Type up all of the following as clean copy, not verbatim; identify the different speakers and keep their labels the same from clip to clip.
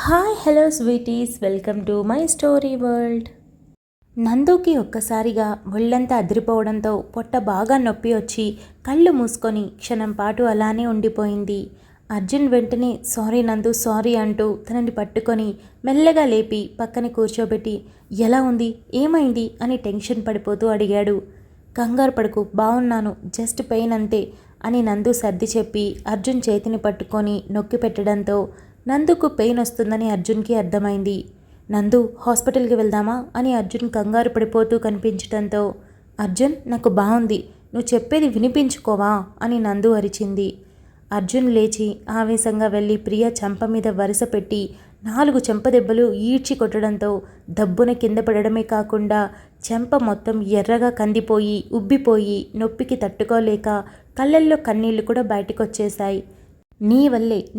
Speaker 1: Hi hello sweeties, welcome to my story world. నందుకి ఒక్కసారిగా ఒళ్ళంతా అదిరిపోవడంతో పొట్ట బాగా నొప్పి వచ్చి కళ్ళు మూసుకొని క్షణం పాటు అలానే ఉండిపోయింది. అర్జున్ వెంటనే సారీ నందు సారీ అంటూ తనని పట్టుకొని మెల్లగా లేపి పక్కన కూర్చోబెట్టి ఎలా ఉంది, ఏమైంది అని టెన్షన్ పడిపోతూ అడిగాడు. కంగారు పడుకు, బాగున్నాను, జస్ట్ పెయిన్ అంతే అని నందు సర్ది చెప్పి అర్జున్ చేతిని పట్టుకొని నొక్కి పెట్టడంతో నందుకు పెయిన్ వస్తుందని అర్జున్కి అర్థమైంది. నందు, హాస్పిటల్కి వెళ్దామా అని అర్జున్ కంగారు పడిపోతూ కనిపించడంతో అర్జున్, నాకు బాగుంది, నువ్వు చెప్పేది వినిపించుకోవా అని నందు అరిచింది. అర్జున్ లేచి ఆవేశంగా వెళ్ళి ప్రియ చెంప మీద వరుస పెట్టి 4 చెంపదెబ్బలు ఈడ్చి కొట్టడంతో దబ్బున కింద పడడమే కాకుండా చెంప మొత్తం ఎర్రగా కందిపోయి ఉబ్బిపోయి నొప్పికి తట్టుకోలేక కళ్ళల్లో కన్నీళ్లు కూడా బయటకొచ్చేశాయి.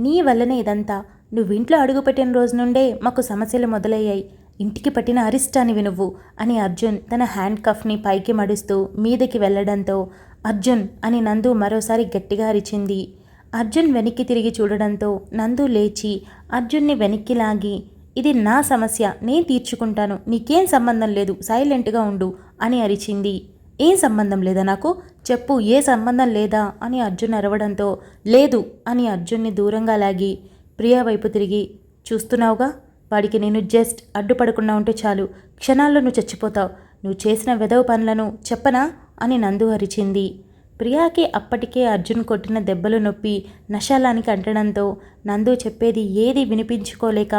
Speaker 1: నీ వల్లనే ఇదంతా. నువ్వు ఇంట్లో అడుగుపెట్టిన రోజు నుండే మాకు సమస్యలు మొదలయ్యాయి. ఇంటికి పట్టిన అరిష్టానివి నువ్వు అని అర్జున్ తన హ్యాండ్ కఫ్ని పైకి మడుస్తూ మీదకి వెళ్లడంతో అర్జున్ అని నందు మరోసారి గట్టిగా అరిచింది. అర్జున్ వెనక్కి తిరిగి చూడడంతో నందు లేచి అర్జున్ని వెనక్కి లాగి ఇది నా సమస్య, నేను తీర్చుకుంటాను, నీకేం సంబంధం లేదు, సైలెంట్గా ఉండు అని అరిచింది. ఏం సంబంధం లేదా నాకు, చెప్పు, ఏ సంబంధం లేదా అని అర్జున్ అరవడంతో లేదు అని అర్జున్ని దూరంగా లాగి ప్రియా వైపు తిరిగి చూస్తున్నావుగా, వాడికి నేను జస్ట్ అడ్డుపడకుండా ఉంటే చాలు, క్షణాల్లో నువ్వు చచ్చిపోతావు, నువ్వు చేసిన వెధవ పనులను చెప్పనా అని నందు అరిచింది. ప్రియాకి అప్పటికే అర్జున్ కొట్టిన దెబ్బలు నొప్పి నశాలానికి అంటడంతో నందు చెప్పేది ఏది వినిపించుకోలేక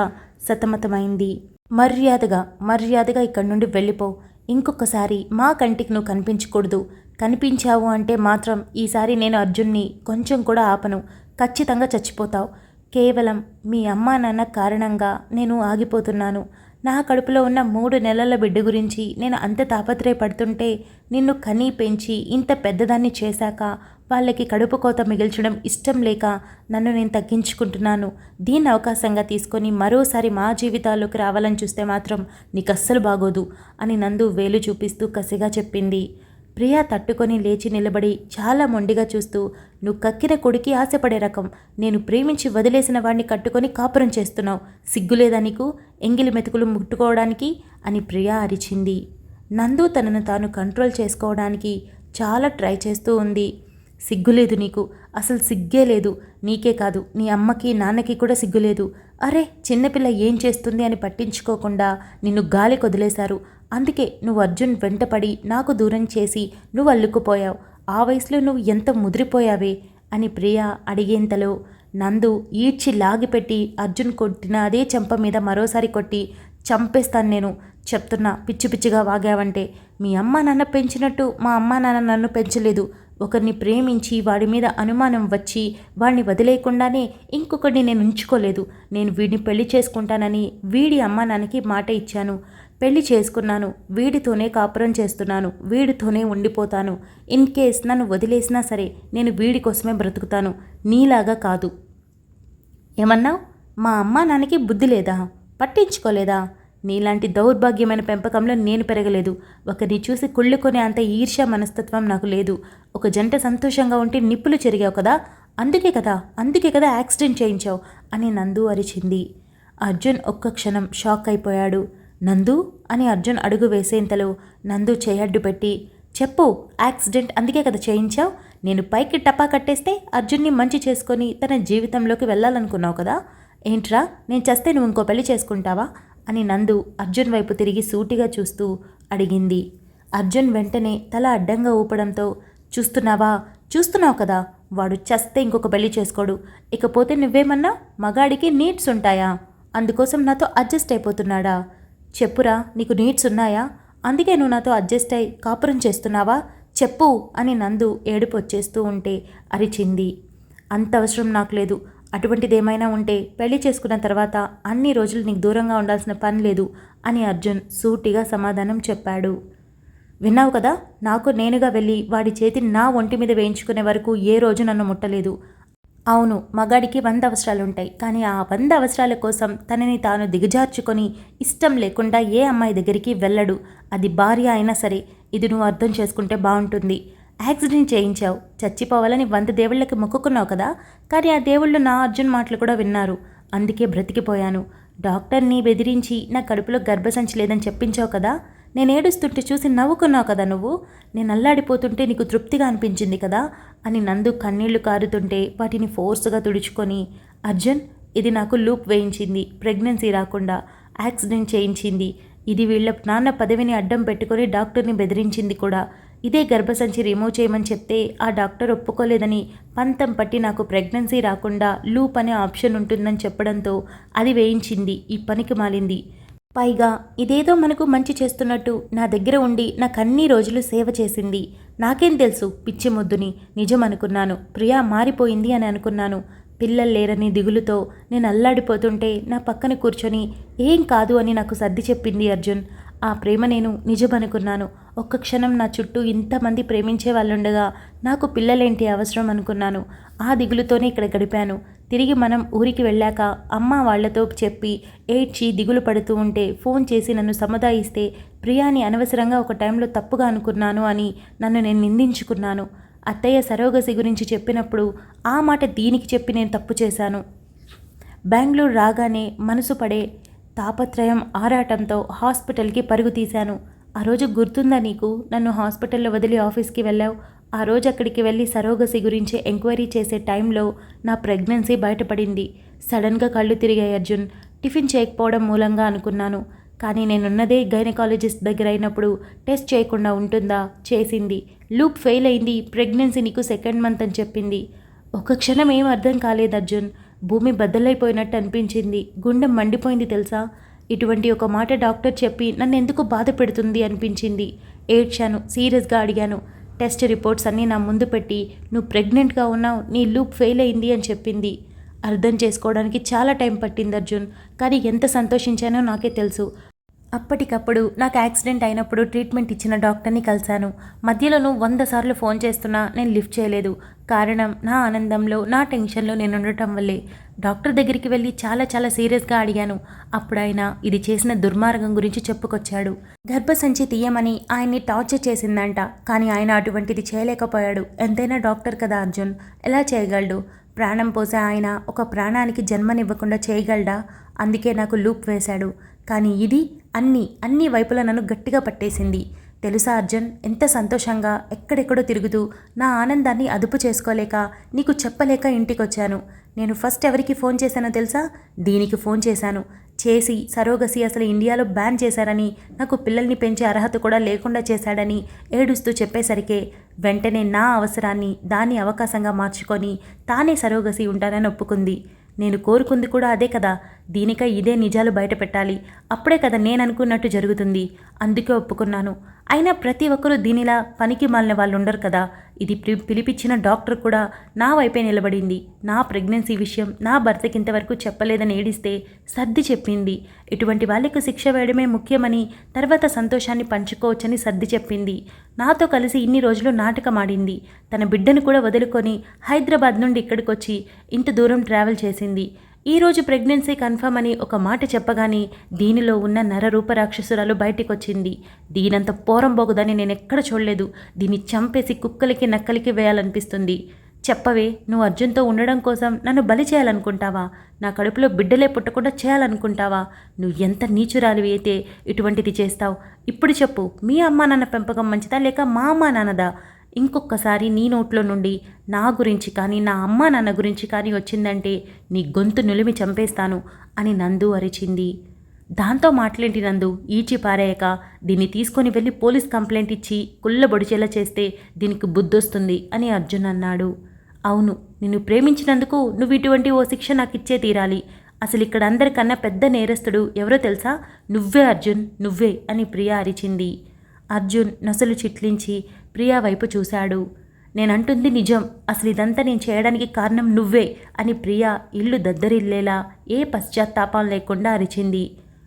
Speaker 1: సతమతమైంది. మర్యాదగా ఇక్కడి నుండి వెళ్ళిపో, ఇంకొకసారి మా కంటికి నువ్వు కనిపించకూడదు, కనిపించావు అంటే మాత్రం ఈసారి నేను అర్జున్ని కొంచెం కూడా ఆపను, ఖచ్చితంగా చచ్చిపోతావు. కేవలం మీ అమ్మా నాన్న కారణంగా నేను ఆగిపోతున్నాను. నా కడుపులో ఉన్న 3 నెలల బిడ్డ గురించి నేను అంత తాపత్రయపడుతుంటే నిన్ను కనీ పెంచి ఇంత పెద్దదాన్ని చేశాక వాళ్ళకి కడుపు కోత మిగిల్చడం ఇష్టం లేక నన్ను నేను తగ్గించుకుంటున్నాను. దీన్ని అవకాశంగా తీసుకొని మరోసారి మా జీవితాల్లోకి రావాలని చూస్తే మాత్రం నీకు అస్సలు బాగోదు అని నందు వేలు చూపిస్తూ కసిగా చెప్పింది. ప్రియా తట్టుకొని లేచి నిలబడి చాలా మొండిగా చూస్తూ నువ్వు కక్కిన కొడుకి ఆశపడే రకం, నేను ప్రేమించి వదిలేసిన వాడిని కట్టుకొని కాపురం చేస్తున్నావు, సిగ్గులేదా నీకు ఎంగిలి మెతుకులు ముట్టుకోవడానికి అని ప్రియా అరిచింది. నందు తనను తాను కంట్రోల్ చేసుకోవడానికి చాలా ట్రై చేస్తూ ఉంది. సిగ్గులేదు నీకు, అసలు సిగ్గే లేదు, నీకే కాదు నీ అమ్మకి నాన్నకి కూడా సిగ్గులేదు. అరే, చిన్నపిల్ల ఏం చేస్తుంది అని పట్టించుకోకుండా నిన్ను గాలికి వదిలేశారు, అందుకే నువ్వు అర్జున్ వెంటపడి నాకు దూరం చేసి నువ్వు అల్లుకుపోయావు, ఆ వయసులో నువ్వు ఎంత ముదిరిపోయావే అని ప్రియా అడిగేంతలో నందు ఈడ్చి లాగిపెట్టి అర్జున్ కొట్టిన అదే చెంప మీద మరోసారి కొట్టి చంపేస్తాను నేను, చెప్తున్నా, పిచ్చి పిచ్చిగా వాగావంటే. మీ అమ్మ నాన్న పెంచినట్టు మా అమ్మ నాన్న నన్ను పెంచలేదు. ఒకరిని ప్రేమించి వాడి మీద అనుమానం వచ్చి వాడిని వదిలేయకుండానే ఇంకొకరిని నేను ఉంచుకోలేదు. నేను వీడిని పెళ్లి చేసుకుంటానని వీడి అమ్మ నాన్నకి మాట ఇచ్చాను, పెళ్లి చేసుకున్నాను, వీడితోనే కాపురం చేస్తున్నాను, వీడితోనే ఉండిపోతాను. ఇన్ కేస్ నన్ను వదిలేసినా సరే నేను వీడి కోసమే బ్రతుకుతాను, నీలాగా కాదు. ఏమన్నావు? మా అమ్మ నాన్నకి బుద్ధి లేదా, పట్టించుకోలేదా? నీలాంటి దౌర్భాగ్యమైన పెంపకంలో నేను పెరగలేదు. ఒకరిని చూసి కుళ్ళుకొనే అంత ఈర్ష్య మనస్తత్వం నాకు లేదు. ఒక జంట సంతోషంగా ఉంటే నిప్పులు చెరిగావు కదా, అందుకే కదా యాక్సిడెంట్ చేయించావు అని నందు అరిచింది. అర్జున్ ఒక్క క్షణం షాక్ అయిపోయాడు. నందు అని అర్జున్ అడుగు వేసేంతలో నందు చేయడ్డు పెట్టి చెప్పు, యాక్సిడెంట్ అందుకే కదా చేయించావు, నేను పైకి టపా కట్టేస్తే అర్జున్ని మంచి చేసుకొని తన జీవితంలోకి వెళ్ళాలనుకున్నావు కదా, ఏంట్రా నేను చేస్తే నువ్వు ఇంకో పెళ్లి చేసుకుంటావా అని నందు అర్జున్ వైపు తిరిగి సూటిగా చూస్తూ అడిగింది. అర్జున్ వెంటనే తల అడ్డంగా ఊపడంతో చూస్తున్నావు కదా, వాడు చస్తే ఇంకొక పెళ్లి చేసుకోడు, ఇకపోతే నువ్వేమన్నా మగాడికి నీడ్స్ ఉంటాయా, అందుకోసం నాతో అడ్జస్ట్ అయిపోతున్నాడా? చెప్పురా, నీకు నీడ్స్ ఉన్నాయా, అందుకే నువ్వు నాతో అడ్జస్ట్ అయి కాపురం చేస్తున్నావా, చెప్పు అని నందు ఏడుపు వచ్చేస్తూ ఉంటే అరిచింది. అంత అవసరం నాకు లేదు, అటువంటిదేమైనా ఉంటే పెళ్లి చేసుకున్న తర్వాత అన్ని రోజులు నీకు దూరంగా ఉండాల్సిన పని లేదు అని అర్జున్ సూటిగా సమాధానం చెప్పాడు. విన్నావు కదా, నాకు నేనుగా వెళ్ళి వాడి చేతి నా ఒంటి మీద వేయించుకునే వరకు ఏ రోజు నన్ను ముట్టలేదు. అవును, మగాడికి 100 అవసరాలుంటాయి, కానీ ఆ 100 అవసరాల కోసం తనని తాను దిగజార్చుకొని ఇష్టం లేకుండా ఏ అమ్మాయి దగ్గరికి వెళ్ళడు, అది భార్య అయినా సరే. ఇది నువ్వు అర్థం చేసుకుంటే బాగుంటుంది. యాక్సిడెంట్ చేయించావు, చచ్చిపోవాలని 100 దేవుళ్ళకి మొక్కుకున్నావు కదా, కానీ ఆ దేవుళ్ళు నా అర్జున్ మాటలు కూడా విన్నారు, అందుకే బ్రతికిపోయాను. డాక్టర్ని బెదిరించి నా కడుపులో గర్భసంచి లేదని చెప్పించావు కదా, నేను ఏడుస్తుంటే చూసి నవ్వుకున్నావు కదా నువ్వు, నేను అల్లాడిపోతుంటే నీకు తృప్తిగా అనిపించింది కదా అని నందు కన్నీళ్లు కారుతుంటే వాటిని ఫోర్స్గా తుడుచుకొని, అర్జున్ ఇది నాకు లూప్ వేయించింది, ప్రెగ్నెన్సీ రాకుండా యాక్సిడెంట్ చేయించింది, ఇది వీళ్ళ నాన్న పదవిని అడ్డం పెట్టుకొని డాక్టర్ని బెదిరించింది కూడా, ఇదే గర్భసంచి రిమూవ్ చేయమని చెప్తే ఆ డాక్టర్ ఒప్పుకోలేదని పంతం పట్టి నాకు ప్రెగ్నెన్సీ రాకుండా లూప్ అనే ఆప్షన్ ఉంటుందని చెప్పడంతో అది వేయించింది, ఈ పనికి మాలింది. పైగా ఇదేదో మనకు మంచి చేస్తున్నట్టు నా దగ్గర ఉండి నాకు అన్ని రోజులు సేవ చేసింది. నాకేం తెలుసు పిచ్చి మొద్దుని, నిజం అనుకున్నాను. ప్రియా మారిపోయింది అని అనుకున్నాను. పిల్లలు లేరని దిగులుతో నేను అల్లాడిపోతుంటే నా పక్కన కూర్చొని ఏం కాదు అని నాకు సర్ది చెప్పింది అర్జున్. ఆ ప్రేమ నేను నిజమనుకున్నాను. ఒక్క క్షణం నా చుట్టూ ఇంతమంది ప్రేమించే వాళ్ళుండగా నాకు పిల్లలేంటి అవసరం అనుకున్నాను. ఆ దిగులుతోనే ఇక్కడ గడిపాను. తిరిగి మనం ఊరికి వెళ్ళాక అమ్మ వాళ్లతో చెప్పి ఏడ్చి దిగులు పడుతూ ఉంటే ఫోన్ చేసి నన్ను సముదాయిస్తే ప్రియాని అనవసరంగా ఒక టైంలో తప్పుగా అనుకున్నాను అని నన్ను నేను నిందించుకున్నాను. అత్తయ్య సరోగసి గురించి చెప్పినప్పుడు ఆ మాట దీనికి చెప్పి నేను తప్పు చేశాను. బెంగళూరు రాగానే మనసు పడే తాపత్రయం ఆరాటంతో హాస్పిటల్కి పరుగు తీశాను. ఆ రోజు గుర్తుందా నీకు? నన్ను హాస్పిటల్లో వదిలి ఆఫీస్కి వెళ్ళావు. ఆ రోజు అక్కడికి వెళ్ళి సరోగసి గురించి ఎంక్వైరీ చేసే టైంలో నా ప్రెగ్నెన్సీ బయటపడింది. సడన్గా కళ్ళు తిరిగాయి అర్జున్. టిఫిన్ చేయకపోవడం మూలంగా అనుకున్నాను. కానీ నేనున్నదే గైనకాలజిస్ట్ దగ్గర అయినప్పుడు టెస్ట్ చేయకుండా ఉంటుందా? చేసింది. లూప్ ఫెయిల్ అయింది. ప్రెగ్నెన్సీ నీకు 2nd మంత్ అని చెప్పింది. ఒక క్షణం ఏం అర్థం కాలేదు అర్జున్. భూమి బద్దలైపోయినట్టు అనిపించింది. గుండె మండిపోయింది తెలుసా. ఇటువంటి ఒక మాట డాక్టర్ చెప్పి నన్ను ఎందుకు బాధ పెడుతుంది అనిపించింది. ఏడ్చాను. సీరియస్గా అడిగాను. టెస్ట్ రిపోర్ట్స్ అన్నీ నా ముందు పెట్టి నువ్వు ప్రెగ్నెంట్గా ఉన్నావు, నీ లూప్ ఫెయిల్ అయింది అని చెప్పింది. అర్థం చేసుకోవడానికి చాలా టైం పట్టింది అర్జున్. కానీ ఎంత సంతోషించానో నాకే తెలుసు. అప్పటికప్పుడు నాకు యాక్సిడెంట్ అయినప్పుడు ట్రీట్మెంట్ ఇచ్చిన డాక్టర్ని కలిశాను. మధ్యలోనూ 100 సార్లు ఫోన్ చేస్తున్నా నేను లిఫ్ట్ చేయలేదు. కారణం నా ఆనందంలో, నా టెన్షన్లో నేను ఉండటం వల్లే. డాక్టర్ దగ్గరికి వెళ్ళి చాలా సీరియస్గా అడిగాను. అప్పుడు ఆయన ఇది చేసిన దుర్మార్గం గురించి చెప్పుకొచ్చాడు. గర్భసంచి తీయమని ఆయన్ని టార్చర్ చేసిందంట. కానీ ఆయన అటువంటిది చేయలేకపోయాడు. ఎంతైనా డాక్టర్ కదా అర్జున్, ఎలా చేయగలడు? ప్రాణం పోసే ఆయన ఒక ప్రాణానికి జన్మనివ్వకుండా చేయగలడా? అందుకే నాకు లూప్ వేశాడు. కానీ ఇది అన్ని వైపులా నన్ను గట్టిగా పట్టేసింది. తెలుసా అర్జున్, ఎంత సంతోషంగా ఎక్కడెక్కడో తిరుగుతూ నా ఆనందాన్ని అదుపు చేసుకోలేక నీకు చెప్పలేక ఇంటికొచ్చాను. నేను ఫస్ట్ ఎవరికి ఫోన్ చేశానో తెలుసా? దీనికి ఫోన్ చేశాను. చేసి సరోగసి అసలు ఇండియాలో బ్యాన్ చేశారని, నాకు పిల్లల్ని పెంచే అర్హత కూడా లేకుండా చేశాడని ఏడుస్తూ చెప్పేసరికే వెంటనే నా అవసరాన్ని దాన్ని అవకాశంగా మార్చుకొని తానే సరోగసి ఉంటానని ఒప్పుకుంది. నేను కోరుకుంది కూడా అదే కదా. దీనికై ఇదే నిజాలు బయట పెట్టాలి. అప్పుడే కదా నేను అనుకున్నట్టు జరుగుతుంది. అందుకే ఒప్పుకున్నాను. అయినా ప్రతి ఒక్కరూ దీనిలా పనికి మాలిన వాళ్ళు ఉండరు కదా. ఇది పిలిపించిన డాక్టర్ కూడా నా వైపే నిలబడింది. నా ప్రెగ్నెన్సీ విషయం నా భర్తకి ఇంతవరకు చెప్పలేదని ఏడిస్తే సర్ది చెప్పింది. ఇటువంటి వాళ్ళకు శిక్ష వేయడమే ముఖ్యమని, తర్వాత సంతోషాన్ని పంచుకోవచ్చని సర్ది చెప్పింది. నాతో కలిసి ఇన్ని రోజులు నాటకమాడింది. తన బిడ్డను కూడా వదులుకొని హైదరాబాద్ నుండి ఇక్కడికి వచ్చి ఇంత దూరం ట్రావెల్ చేసింది. ఈరోజు ప్రెగ్నెన్సీ కన్ఫర్మ్ అని ఒక మాట చెప్పగానే దీనిలో ఉన్న నరరూప రాక్షసురాలు బయటికొచ్చింది. దీనంత పోరంబోగుదని నేను ఎక్కడ చూడలేదు. దీన్ని చంపేసి కుక్కలకి నక్కలకి వేయాలనిపిస్తుంది. చెప్పవే, నువ్వు అర్జున్తో ఉండడం కోసం నన్ను బలి చేయాలనుకుంటావా? నా కడుపులో బిడ్డలే పుట్టకుండా చేయాలనుకుంటావా? నువ్వు ఎంత నీచురాలివి అయితే ఇటువంటిది చేస్తావు? ఇప్పుడు చెప్పు, మీ అమ్మా నాన్న పెంపకం మంచిదా లేక మా అమ్మా నాన్నదా? ఇంకొకసారి నీ నోట్లో నుండి నా గురించి కానీ నా అమ్మా నాన్న గురించి కానీ వచ్చిందంటే నీ గొంతు నులిమి చంపేస్తాను అని నందు అరిచింది. దాంతో మాటలేంటి నందు, ఈచి పారేయక దీన్ని తీసుకొని వెళ్ళి పోలీస్ కంప్లైంట్ ఇచ్చి కుళ్ళబొడిచేలా చేస్తే దీనికి బుద్ధొస్తుంది అని అర్జున్ అన్నాడు. అవును, నిన్ను ప్రేమించినందుకు నువ్వు ఇటువంటి ఓ శిక్ష నాకు ఇచ్చే తీరాలి. అసలు ఇక్కడ అందరికన్నా పెద్ద నేరస్తుడు ఎవరో తెలుసా? నువ్వే అర్జున్, నువ్వే అని ప్రియా అరిచింది. అర్జున్ నొసలు చిట్లించి ప్రియా వైపు చూశాడు. నేనంటుంది నిజం, అసలు ఇదంతా నేను చేయడానికి కారణం నువ్వే అని ప్రియా ఇల్లు దద్దరిల్లేలా ఏ పశ్చాత్తాపం లేకుండా అరిచింది.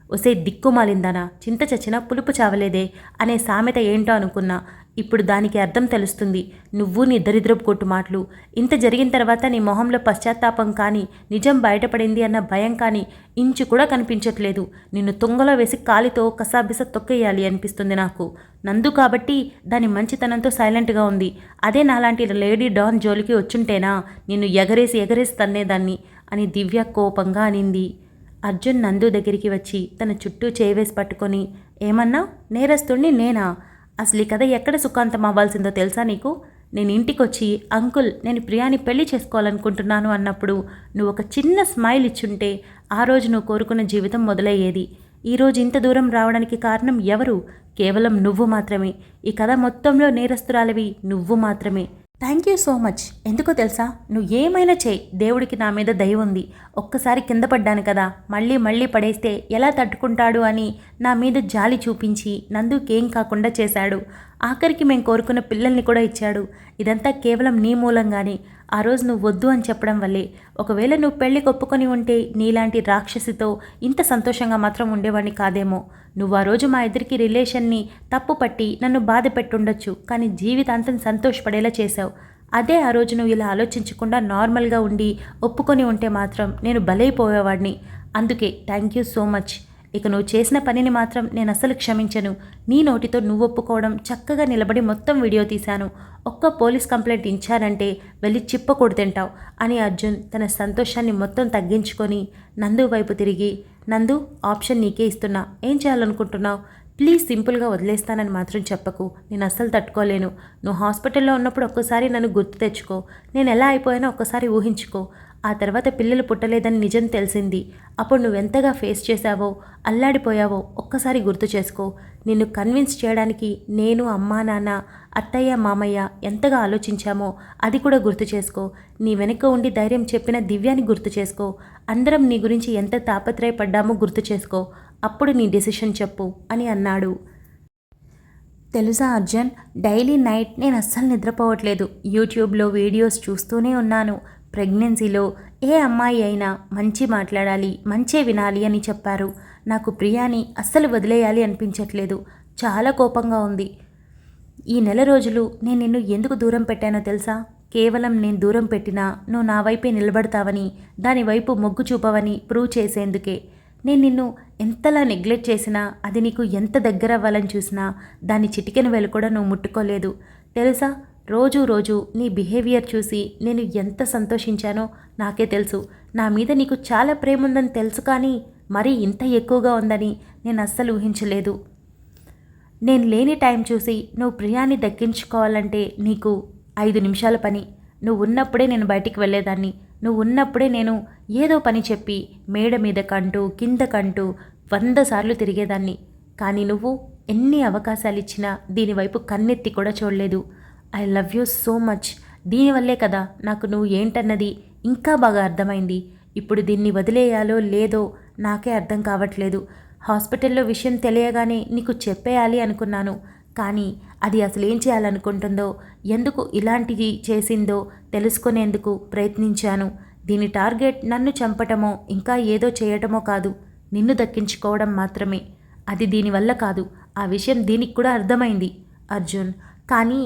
Speaker 1: ఒసే దిక్కుమాలిందానా, చింత చచ్చినా పులుపు చావలేదే అనే సామెత ఏంటో అనుకున్నా. ఇప్పుడు దానికి అర్థం తెలుస్తుంది. నువ్వు నీ దరిద్రపు కొట్టు మాటలు. ఇంత జరిగిన తర్వాత నీ మొహంలో పశ్చాత్తాపం కానీ, నిజం బయటపడింది అన్న భయం కానీ ఇంచు కూడా కనిపించట్లేదు. నిన్ను తుంగలో వేసి కాలితో కసాబిస తొక్కేయాలి అనిపిస్తుంది నాకు. నందు కాబట్టి దాని మంచితనంతో సైలెంట్గా ఉంది. అదే నాలాంటి లేడీ డాన్ జోలికి వచ్చుంటేనా నిన్ను ఎగరేసి తన్నేదాన్ని అని దివ్య కోపంగా అనింది. అర్జున్ నందు దగ్గరికి వచ్చి తన చుట్టూ చేవేసి పట్టుకొని, ఏమన్నా నేరస్తుణ్ణి నేనా? అసలు ఈ కథ ఎక్కడ సుఖాంతం అవ్వాల్సిందో తెలుసా నీకు? నేను ఇంటికొచ్చి అంకుల్ నేను ప్రియాని పెళ్లి చేసుకోవాలనుకుంటున్నాను అన్నప్పుడు నువ్వు ఒక చిన్న స్మైల్ ఇచ్చుంటే ఆ రోజు నువ్వు కోరుకున్న జీవితం మొదలయ్యేది. ఈరోజు ఇంత దూరం రావడానికి కారణం ఎవరు? కేవలం నువ్వు మాత్రమే. ఈ కథ మొత్తంలో నేరస్తురాలివి నువ్వు మాత్రమే. Thank you so much. ఎందుకో తెలుసా, నువ్వు ఏమైనా చేయి, దేవుడికి నా మీద దయ ఉంది. ఒక్కసారి కింద పడ్డాను కదా, మళ్ళీ మళ్ళీ పడేస్తే ఎలా తట్టుకుంటాడు అని నా మీద జాలి చూపించి నందుకేం కాకుండా చేశాడు. ఆఖరికి మేము కోరుకున్న పిల్లల్ని కూడా ఇచ్చాడు. ఇదంతా కేవలం నీ మూలంగానే. ఆ రోజు నువ్వు వద్దు అని చెప్పడం వల్లే. ఒకవేళ నువ్వు పెళ్లికి ఒప్పుకొని ఉంటే నీలాంటి రాక్షసితో ఇంత సంతోషంగా మాత్రం ఉండేవాడిని కాదేమో. నువ్వు ఆ రోజు మా ఇద్దరికి రిలేషన్ని తప్పు పట్టి నన్ను బాధ పెట్టుండొచ్చు, కానీ జీవితాంతం సంతోషపడేలా చేశావు. అదే ఆ రోజు నువ్వు ఇలా ఆలోచించకుండా నార్మల్గా ఉండి ఒప్పుకొని ఉంటే మాత్రం నేను బలైపోయేవాడిని. అందుకే థ్యాంక్ యూ సో మచ్. ఇక నువ్వు చేసిన పనిని మాత్రం నేను అస్సలు క్షమించను. నీ నోటితో నువ్వు ఒప్పుకోవడం, చక్కగా నిలబడి మొత్తం వీడియో తీశాను. ఒక్క పోలీస్ కంప్లైంట్ ఇచ్చానంటే వెళ్ళి చిప్పకూడు తింటావు అని అర్జున్ తన సంతోషాన్ని మొత్తం తగ్గించుకొని నందు వైపు తిరిగి, నందు ఆప్షన్ నీకే ఇస్తున్నా, ఏం చేయాలనుకుంటున్నావు? ప్లీజ్ సింపుల్గా వదిలేస్తానని మాత్రం చెప్పకు, నేను అస్సలు తట్టుకోలేను. నువ్వు హాస్పిటల్లో ఉన్నప్పుడు ఒక్కసారి నన్ను గుర్తు తెచ్చుకో. నేను ఎలా అయిపోయానో ఒక్కసారి ఊహించుకో. ఆ తర్వాత పిల్లలు పుట్టలేదని నిజం తెలిసింది. అప్పుడు నువ్వెంతగా ఫేస్ చేశావో, అల్లాడిపోయావో ఒక్కసారి గుర్తు చేసుకో. నిన్ను కన్విన్స్ చేయడానికి నేను, అమ్మా, నాన్న, అత్తయ్య, మామయ్య ఎంతగా ఆలోచించామో అది కూడా గుర్తు చేసుకో. నీ వెనుక ఉండి ధైర్యం చెప్పిన దివ్యాని గుర్తు చేసుకో. అందరం నీ గురించి ఎంత తాపత్రయపడ్డామో గుర్తు చేసుకో. అప్పుడు నీ డెసిషన్ చెప్పు అని అన్నాడు. తెలుసా అర్జున్, డైలీ నైట్ నేను అస్సలు నిద్రపోవట్లేదు. యూట్యూబ్లో వీడియోస్ చూస్తూనే ఉన్నాను. ప్రెగ్నెన్సీలో ఏ అమ్మాయి అయినా మంచి మాట్లాడాలి, మంచే వినాలి అని చెప్పారు. నాకు ప్రియాని అస్సలు వదిలేయాలి అనిపించట్లేదు. చాలా కోపంగా ఉంది. ఈ నెల రోజులు నేను నిన్ను ఎందుకు దూరం పెట్టానో తెలుసా? కేవలం నేను దూరం పెట్టినా నువ్వు నా వైపే నిలబడతావని, దాని వైపు మొగ్గు చూపవని ప్రూవ్ చేసేందుకే. నేను నిన్ను ఎంతలా నెగ్లెక్ట్ చేసినా, అది నీకు ఎంత దగ్గర అవ్వాలని చూసినా దాని చిటికెన వేలు కూడా నువ్వు ముట్టుకోలేదు. తెలుసా, రోజు నీ బిహేవియర్ చూసి నేను ఎంత సంతోషించానో నాకే తెలుసు. నా మీద నీకు చాలా ప్రేమ ఉందని తెలుసు, కానీ మరీ ఇంత ఎక్కువగా ఉందని నేను అస్సలు ఊహించలేదు. నేను లేని టైం చూసి నువ్వు ప్రియాని దక్కించుకోవాలంటే నీకు 5 నిమిషాల పని. నువ్వు ఉన్నప్పుడే నేను బయటికి వెళ్ళేదాన్ని. నువ్వు ఉన్నప్పుడే నేను ఏదో పని చెప్పి మేడ మీద కంటూ కింద కంటూ 100 సార్లు తిరిగేదాన్ని. కానీ నువ్వు ఎన్ని అవకాశాలు ఇచ్చినా దీనివైపు కన్నెత్తి కూడా చూడలేదు. I love you so much. దీనివల్లే కదా నాకు నువ్వు ఏంటన్నది ఇంకా బాగా అర్థమైంది. ఇప్పుడు దీన్ని వదిలేయాలో లేదో నాకే అర్థం కావట్లేదు. హాస్పిటల్లో విషయం తెలియగానే నీకు చెప్పేయాలి అనుకున్నాను, కానీ అది అసలు ఏం చేయాలనుకుంటుందో, ఎందుకు ఇలాంటివి చేసిందో తెలుసుకునేందుకు ప్రయత్నించాను. దీని టార్గెట్ నన్ను చంపటమో ఇంకా ఏదో చేయటమో కాదు, నిన్ను దక్కించుకోవడం మాత్రమే. అది దీనివల్ల కాదు. ఆ విషయం దీనికి కూడా అర్థమైంది అర్జున్. కానీ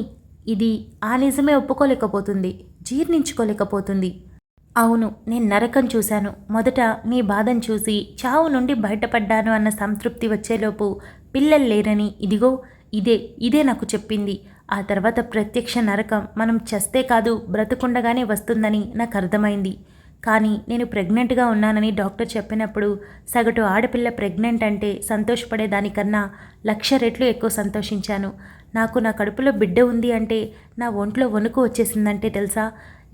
Speaker 1: ఇది ఆ నిజమే ఒప్పుకోలేకపోతుంది, జీర్ణించుకోలేకపోతుంది. అవును, నేను నరకం చూశాను. మొదట నీ బాధను చూసి చావు నుండి బయటపడ్డాను అన్న సంతృప్తి వచ్చేలోపు పిల్లలు లేరని ఇదే నాకు చెప్పింది. ఆ తర్వాత ప్రత్యక్ష నరకం మనం చస్తే కాదు బ్రతుకుండగానే వస్తుందని నాకు అర్థమైంది. కానీ నేను ప్రెగ్నెంట్గా ఉన్నానని డాక్టర్ చెప్పినప్పుడు సగటు ఆడపిల్ల ప్రెగ్నెంట్ అంటే సంతోషపడే దానికన్నా 1,00,000 రెట్లు ఎక్కువ సంతోషించాను. నాకు నా కడుపులో బిడ్డ ఉంది అంటే, నా ఒంట్లో వణుకు వచ్చేసిందంటే తెలుసా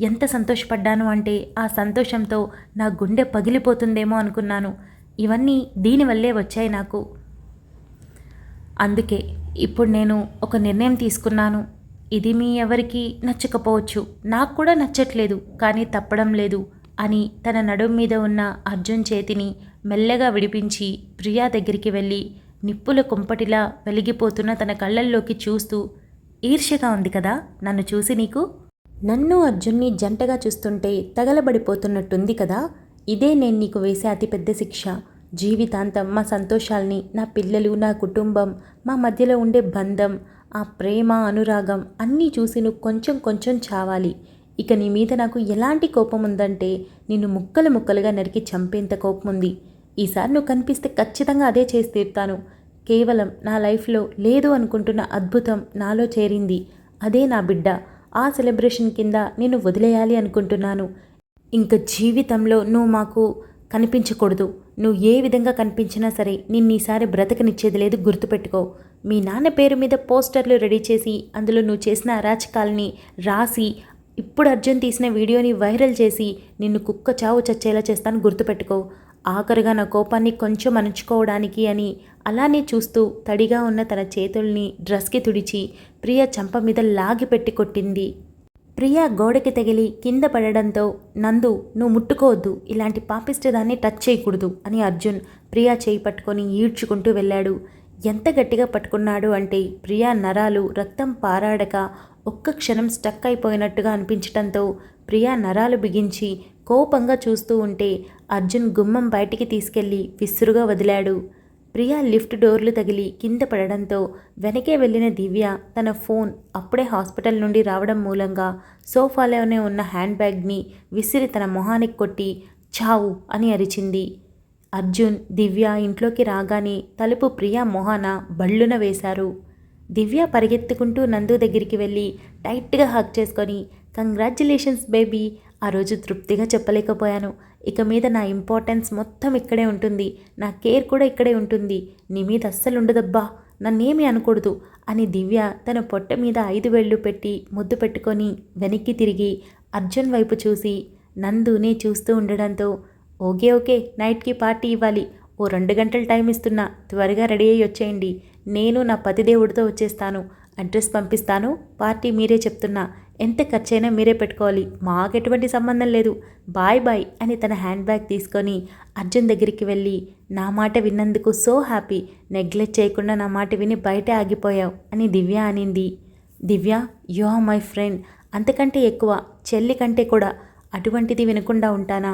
Speaker 1: ఎంత సంతోషపడ్డాను అంటే, ఆ సంతోషంతో నా గుండె పగిలిపోతుందేమో అనుకున్నాను. ఇవన్నీ దీనివల్లే వచ్చాయి నాకు. అందుకే ఇప్పుడు నేను ఒక నిర్ణయం తీసుకున్నాను. ఇది మీ ఎవరికి నచ్చకపోవచ్చు, నాకు కూడా నచ్చట్లేదు, కానీ తప్పడం లేదు అని తన నడుం మీద ఉన్న అర్జున్ చేతిని మెల్లగా విడిపించి ప్రియా దగ్గరికి వెళ్ళి నిప్పుల కుంపటిలా వెలిగిపోతున్న తన కళ్ళల్లోకి చూస్తూ, ఈర్ష్యగా ఉంది కదా నన్ను చూసి నీకు? నన్ను అర్జున్ని జంటగా చూస్తుంటే తగలబడిపోతున్నట్టుంది కదా? ఇదే నేను నీకు వేసే అతిపెద్ద శిక్ష. జీవితాంతం మా సంతోషాల్ని, నా పిల్లలు, నా కుటుంబం, మా మధ్యలో ఉండే బంధం, ఆ ప్రేమ, అనురాగం అన్నీ చూసి నువ్వు కొంచెం కొంచెం చావాలి. ఇక నీ మీద నాకు ఎలాంటి కోపం ఉందంటే, నిన్ను ముక్కలు ముక్కలుగా నరికి చంపేంత కోపం ఉంది. ఈసారి నువ్వు కనిపిస్తే ఖచ్చితంగా అదే చేసి తీరుతాను. కేవలం నా లైఫ్లో లేదు అనుకుంటున్న అద్భుతం నాలో చేరింది. అదే నా బిడ్డ. ఆ సెలబ్రేషన్ కింద నిన్ను వదిలేయాలి అనుకుంటున్నాను. ఇంక జీవితంలో నువ్వు మాకు కనిపించకూడదు. నువ్వు ఏ విధంగా కనిపించినా సరే నిన్ను ఈసారి బ్రతకనిచ్చేది లేదు, గుర్తుపెట్టుకో. మీ నాన్న పేరు మీద పోస్టర్లు రెడీ చేసి అందులో నువ్వు చేసిన అరాచకాల్ని రాసి ఇప్పుడు అర్జున్ తీసిన వీడియోని వైరల్ చేసి నిన్ను కుక్క చావు చచ్చేలా చేస్తాను, గుర్తుపెట్టుకో. ఆఖరుగా నా కోపాన్ని కొంచెం అణుచుకోవడానికి అని అలానే చూస్తూ తడిగా ఉన్న తన చేతుల్ని డ్రెస్కి తుడిచి ప్రియ చెంప మీద లాగి పెట్టి కొట్టింది. ప్రియా గోడకి తగిలి కింద పడడంతో నందు, నువ్వు ముట్టుకోవద్దు, ఇలాంటి పాపిష్టదాన్ని టచ్ చేయకూడదు అని అర్జున్ ప్రియా చేయి పట్టుకొని ఈడ్చుకుంటూ వెళ్ళాడు. ఎంత గట్టిగా పట్టుకున్నాడు అంటే ప్రియా నరాలు రక్తం పారాడక ఒక్క క్షణం స్టక్ అయిపోయినట్టుగా అనిపించటంతో ప్రియా నరాలు బిగించి కోపంగా చూస్తూ ఉంటే అర్జున్ గుమ్మం బయటికి తీసుకెళ్లి విసురుగా వదిలాడు. ప్రియా లిఫ్ట్ డోర్లు తగిలి కింద పడడంతో వెనకే వెళ్ళిన దివ్య తన ఫోన్ అప్పుడే హాస్పిటల్ నుండి రావడం మూలంగా సోఫాలోనే ఉన్న హ్యాండ్ బ్యాగ్ని విసిరి తన మొహానికి కొట్టి చావు అని అరిచింది. అర్జున్ దివ్య ఇంట్లోకి రాగానే తలుపు ప్రియా మొహాన బళ్ళున వేశారు. దివ్య పరిగెత్తుకుంటూ నందు దగ్గరికి వెళ్ళి టైట్గా హగ్ చేసుకొని, కంగ్రాచ్యులేషన్స్ బేబీ, ఆ రోజు తృప్తిగా చెప్పలేకపోయాను. ఇక మీద నా ఇంపార్టెన్స్ మొత్తం ఇక్కడే ఉంటుంది, నా కేర్ కూడా ఇక్కడే ఉంటుంది, నీ మీద అస్సలు ఉండదబ్బా, నన్నేమీ అనకూడదు అని దివ్య తన పొట్ట మీద 5 వేళ్ళు పెట్టి ముద్దు పెట్టుకొని వెనక్కి తిరిగి అర్జున్ వైపు చూసి నందునే చూస్తూ ఉండడంతో, ఓకే నైట్కి పార్టీ ఇవ్వాలి, ఓ 2 గంటలు టైం ఇస్తున్నా, త్వరగా రెడీ అయ్యి వచ్చేయండి, నేను నా పతిదేవుడితో వచ్చేస్తాను, అడ్రస్ పంపిస్తాను, పార్టీ మీరే చెప్తున్నా, ఎంత ఖర్చైనా మీరే పెట్టుకోవాలి, మాకెటువంటి సంబంధం లేదు, బాయ్ అని తన హ్యాండ్ బ్యాగ్ తీసుకొని అర్జున్ దగ్గరికి వెళ్ళి, నా మాట విన్నందుకు సో హ్యాపీ, నెగ్లెక్ట్ చేయకుండా నా మాట విని బయటే ఆగిపోయావు అని దివ్య అనింది. దివ్య, యు ఆర్ మై ఫ్రెండ్, అంతకంటే ఎక్కువ, చెల్లి కంటే కూడా, అటువంటిది వినకుండా ఉంటానా?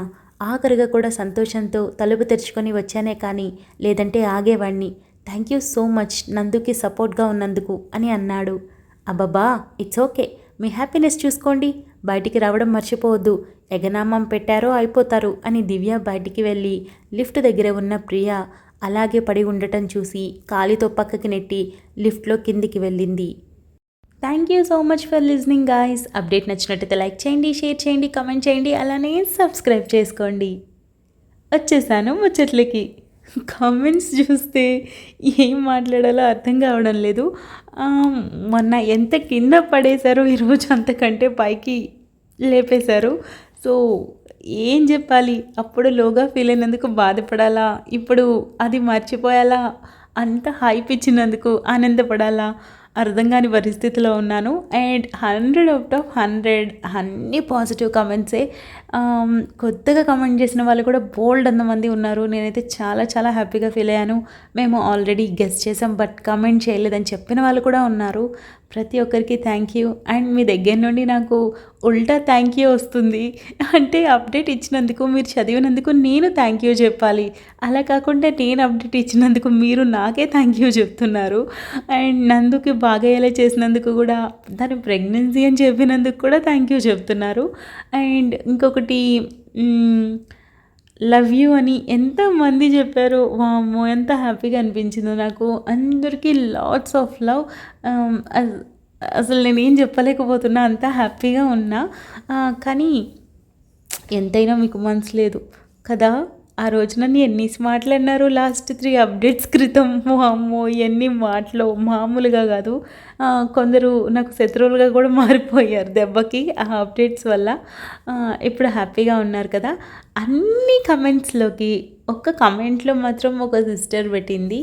Speaker 1: ఆఖరుగా కూడా సంతోషంతో తలుపు తెరుచుకొని వచ్చానే కానీ లేదంటే ఆగేవాణ్ణి. థ్యాంక్ యూ సో మచ్ నందుకి సపోర్ట్గా ఉన్నందుకు అని అన్నాడు. అబ్బబ్బా, ఇట్స్ ఓకే, మీ హ్యాపీనెస్ చూసుకోండి, బయటికి రావడం మర్చిపోవద్దు, ఎగనామం పెట్టారో అయిపోతారు అని దివ్య బయటికి వెళ్ళి లిఫ్ట్ దగ్గర ఉన్న ప్రియ అలాగే పడి ఉండటం చూసి కాలితో పక్కకి నెట్టి లిఫ్ట్లో కిందికి వెళ్ళింది. Thank you so much for listening guys. Update నచ్చినట్టయితే లైక్ చేయండి, షేర్ చేయండి, కామెంట్ చేయండి, అలానే సబ్స్క్రైబ్ చేసుకోండి. వచ్చేసాను ముచ్చట్లకి. కామెంట్స్ చూస్తే ఏం మాట్లాడాలో అర్థం కావడం లేదు. మొన్న ఎంత కింద పడేశారో ఈరోజు అంతకంటే పైకి లేపేశారు. సో ఏం చెప్పాలి, అప్పుడు లోగా ఫీల్ అయినందుకు బాధపడాలా, ఇప్పుడు అది మర్చిపోయాలా, అంత హైప్ ఇచ్చినందుకు ఆనందపడాలా, అర్థం కాని పరిస్థితిలో ఉన్నాను. అండ్ 100/100 అన్ని పాజిటివ్ కమెంట్సే. కొత్తగా కమెంట్ చేసిన వాళ్ళు కూడా బోల్డ్ అంతమంది ఉన్నారు. నేనైతే చాలా చాలా హ్యాపీగా ఫీల్ అయ్యాను. మేము ఆల్రెడీ గెస్ట్ చేసాం బట్ కమెంట్ చేయలేదని చెప్పిన వాళ్ళు కూడా ఉన్నారు. ప్రతి ఒక్కరికి థ్యాంక్ యూ. అండ్ మీ దగ్గర నుండి నాకు ఉల్టా థ్యాంక్ యూ వస్తుంది. అంటే అప్డేట్ ఇచ్చినందుకు, మీరు చదివినందుకు నేను థ్యాంక్ యూ చెప్పాలి, అలా కాకుండా నేను అప్డేట్ ఇచ్చినందుకు మీరు నాకే థ్యాంక్ యూ చెప్తున్నారు. అండ్ నందుకి బాగా ఎలా చేసినందుకు కూడా, దాని ప్రెగ్నెన్సీ అని చెప్పినందుకు కూడా థ్యాంక్ యూ చెప్తున్నారు. అండ్ ఇంకొకటి లవ్ యూ అని ఎంతమంది చెప్పారు, వామ్మో ఎంత హ్యాపీగా అనిపించిందో నాకు. అందరికీ లాట్స్ ఆఫ్ లవ్. అసలు నేనేం చెప్పలేకపోతున్నా, అంత హ్యాపీగా ఉన్నా. కానీ ఎంతైనా మీకు మనసు లేదు కదా. ఆ రోజు నన్ను ఎన్ని మాటలు అన్నారు లాస్ట్ 3 అప్డేట్స్ క్రితం. అమ్మో ఎన్ని మాటలు, మామూలుగా కాదు. కొందరు నాకు శత్రువులుగా కూడా మారిపోయారు దెబ్బకి ఆ అప్డేట్స్ వల్ల. ఇప్పుడు హ్యాపీగా ఉన్నారు కదా. అన్ని కమెంట్స్లోకి ఒక్క కమెంట్లో మాత్రం ఒక సిస్టర్ పెట్టింది,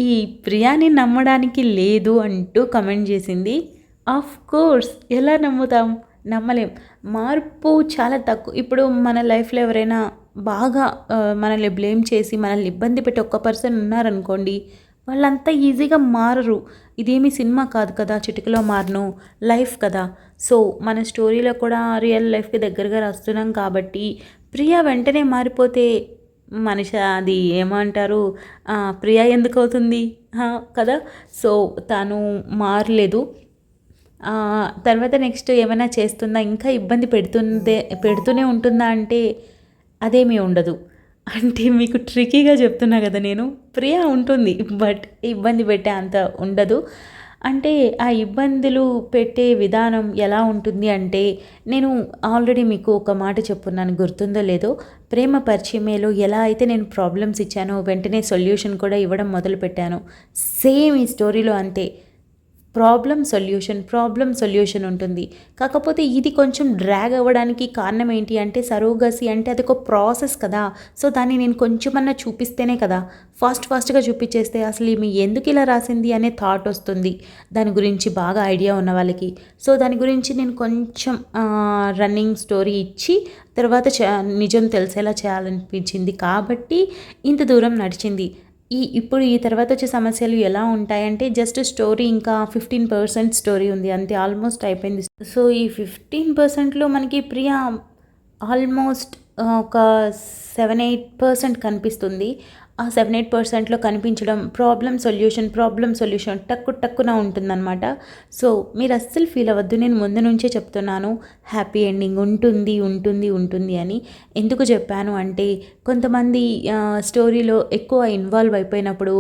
Speaker 1: ఈ ప్రియాని నమ్మడానికి లేదు అంటూ కమెంట్ చేసింది. ఆఫ్ కోర్స్, ఎలా నమ్ముతాం, నమ్మలేం. మార్పు చాలా తక్కువ. ఇప్పుడు మన లైఫ్లో ఎవరైనా బాగా మనల్ని బ్లేమ్ చేసి మనల్ని ఇబ్బంది పెట్టి ఒక్క పర్సన్ ఉన్నారనుకోండి, వాళ్ళంతా ఈజీగా మారరు. ఇదేమీ సినిమా కాదు కదా, చిటికలో మారను, లైఫ్ కదా. సో మన స్టోరీలో కూడా రియల్ లైఫ్కి దగ్గరగా రాస్తున్నాం కాబట్టి ప్రియా వెంటనే మారిపోతే మనిషి అది ఏమంటారు, ప్రియా ఎందుకు అవుతుంది కదా. సో తను మారలేదు. తర్వాత నెక్స్ట్ ఏమైనా చేస్తుందా, ఇంకా ఇబ్బంది పెడుతూనే ఉంటుందా అంటే అదేమీ ఉండదు. అంటే మీకు ట్రికీగా చెప్తున్నా కదా నేను. ప్రియా ఉంటుంది బట్ ఇబ్బంది పెట్టే అంత ఉండదు. అంటే ఆ ఇబ్బందులు పెట్టే విధానం ఎలా ఉంటుంది అంటే, నేను ఆల్రెడీ మీకు ఒక మాట చెప్పున్నాను గుర్తుందో లేదో, ప్రేమ పరిచయమేలో ఎలా అయితే నేను ప్రాబ్లమ్స్ ఇచ్చానో, వెంటనే సొల్యూషన్ కూడా ఇవ్వడం మొదలుపెట్టాను. సేమ్ ఈ స్టోరీలో అంతే. ప్రాబ్లమ్ సొల్యూషన్ ఉంటుంది. కాకపోతే ఇది కొంచెం డ్రాగ్ అవ్వడానికి కారణం ఏంటి అంటే, సరోగసీ అంటే అదొక ప్రాసెస్ కదా! సో, దాన్ని నేను కొంచెమన్నా చూపిస్తేనే కదా! ఫాస్ట్‌గా చూపించేస్తే అసలు ఈమె ఎందుకు ఇలా రాసింది అనే థాట్ వస్తుంది. దాని గురించి బాగా ఐడియా ఉన్న వాళ్ళకి. సో, దాని గురించి నేను కొంచెం రన్నింగ్ స్టోరీ ఇచ్చి తర్వాత నిజం తెలిసేలా చేయాలనిపించింది కాబట్టి ఇంత దూరం నడిచింది. ఇప్పుడు ఈ తర్వాత వచ్చే సమస్యలు ఎలా ఉంటాయంటే, జస్ట్ స్టోరీ ఇంకా 15% స్టోరీ ఉంది అంతే, ఆల్మోస్ట్ అయిపోయింది. సో, ఈ 15%లో మనకి ప్రియ ఆల్మోస్ట్ ఒక 7-8% కనిపిస్తుంది. ఆ 7-8%లో కనిపించడం ప్రాబ్లమ్ సొల్యూషన్ టక్కున ఉంటుందన్నమాట. సో, మీరు అస్సలు ఫీల్ అవ్వద్దు. నేను ముందు నుంచే చెప్తున్నాను హ్యాపీ ఎండింగ్ ఉంటుంది అని. ఎందుకు చెప్పాను అంటే, కొంతమంది స్టోరీలో ఎక్కువ ఇన్వాల్వ్ అయిపోయినప్పుడు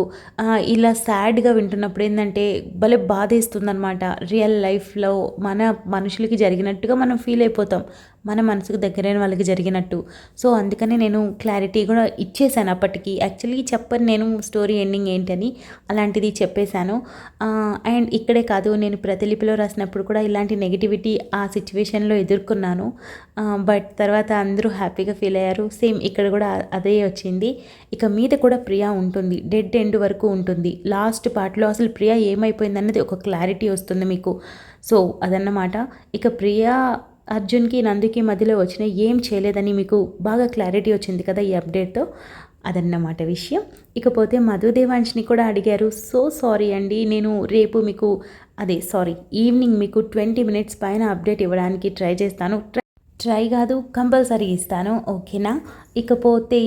Speaker 1: ఇలా సాడ్‌గా వింటున్నప్పుడు ఏందంటే భలే బాధేస్తుందనమాట. రియల్ లైఫ్‌లో మన మనుషులకి జరిగినట్టుగా మనం ఫీల్ అయిపోతాం. మన మనసుకు దగ్గరైన వాళ్ళకి జరిగినట్టు. సో, అందుకనే నేను క్లారిటీ కూడా ఇచ్చేసాను అప్పటికి. యాక్చువల్లీ చెప్పను నేను స్టోరీ ఎండింగ్ ఏంటని, అలాంటిది చెప్పేశాను. అండ్ ఇక్కడే కాదు, నేను ప్రతిలిపిలో రాసినప్పుడు కూడా ఇలాంటి నెగటివిటీ ఆ సిచ్యువేషన్‌లో ఎదుర్కొన్నాను. బట్ తర్వాత అందరూ హ్యాపీగా ఫీల్ అయ్యారు. సేమ్ ఇక్కడ కూడా అదే వచ్చింది. ఇక మీద కూడా ప్రియా ఉంటుంది. డెడ్ ఎండ్ వరకు ఉంటుంది. లాస్ట్ పార్ట్‌లో అసలు ప్రియా ఏమైపోయిందన్నది ఒక క్లారిటీ వస్తుంది మీకు. సో, అదన్నమాట. ఇక ప్రియా అర్జున్‌కి, నందుకి మధ్యలో వచ్చిన ఏం చేయలేదని మీకు బాగా క్లారిటీ వచ్చింది కదా ఈ అప్డేట్‌తో. అదన్నమాట విషయం. ఇకపోతే మధు దేవాంష్‌ని కూడా అడిగారు. సో సారీ అండి. నేను రేపు మీకు ఈవినింగ్ మీకు 20 మినిట్స్ పైన అప్డేట్ ఇవ్వడానికి ట్రై చేస్తాను. ట్రై కాదు, కంపల్సరీ ఇస్తాను. ఓకేనా? ఇకపోతే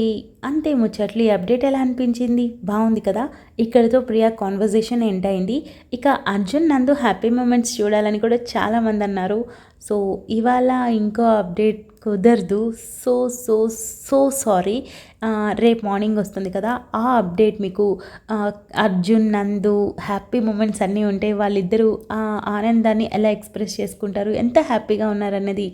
Speaker 1: అంతే ముచ్చట్లు. ఈ అప్డేట్ ఎలా అనిపించింది? బాగుంది కదా! ఇక్కడితో ప్రియా కాన్వర్జేషన్ ఎండ్ అయింది. ఇక అర్జున్, నందు హ్యాపీ మూమెంట్స్ చూడాలని కూడా చాలామంది అన్నారు. సో, ఇవాళ ఇంకో అప్డేట్ కుదరదు. So so so sorry. రేపు మార్నింగ్ వస్తుంది కదా, ఆ అప్డేట్ మీకు అర్జున్, నందు హ్యాపీ మూమెంట్స్ అన్నీ ఉంటాయి. వాళ్ళిద్దరూ ఆ ఆనందాన్ని ఎలా ఎక్స్ప్రెస్ చేసుకుంటారు, ఎంత హ్యాపీగా ఉన్నారన్నది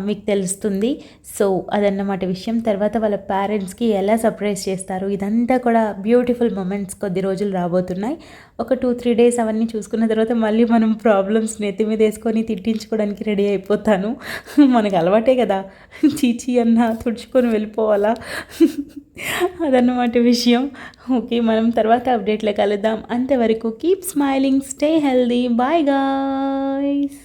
Speaker 1: మీకు తెలుస్తుంది. సో, అదన్నమాట విషయం. తర్వాత వాళ్ళ పేరెంట్స్కి ఎలా సర్ప్రైజ్ చేస్తారు, ఇదంతా కూడా బ్యూటిఫుల్ మూమెంట్స్ కొద్ది రోజులు రాబోతున్నాయి. ఒక 2-3 డేస్ అవన్నీ చూసుకున్న తర్వాత మళ్ళీ మనం ప్రాబ్లమ్స్ నెత్తి మీద వేసుకొని తిట్టించుకోవడానికి రెడీ అయిపోతాను. మనకు అలవాటే కదా, చీచీ అన్న తుడుచుకొని వెళ్ళిపోవాలా. అదన్నమాట విషయం. ఓకే, మనం తర్వాత అప్డేట్లో కలుద్దాం. అంతవరకు keep smiling, stay healthy, bye guys.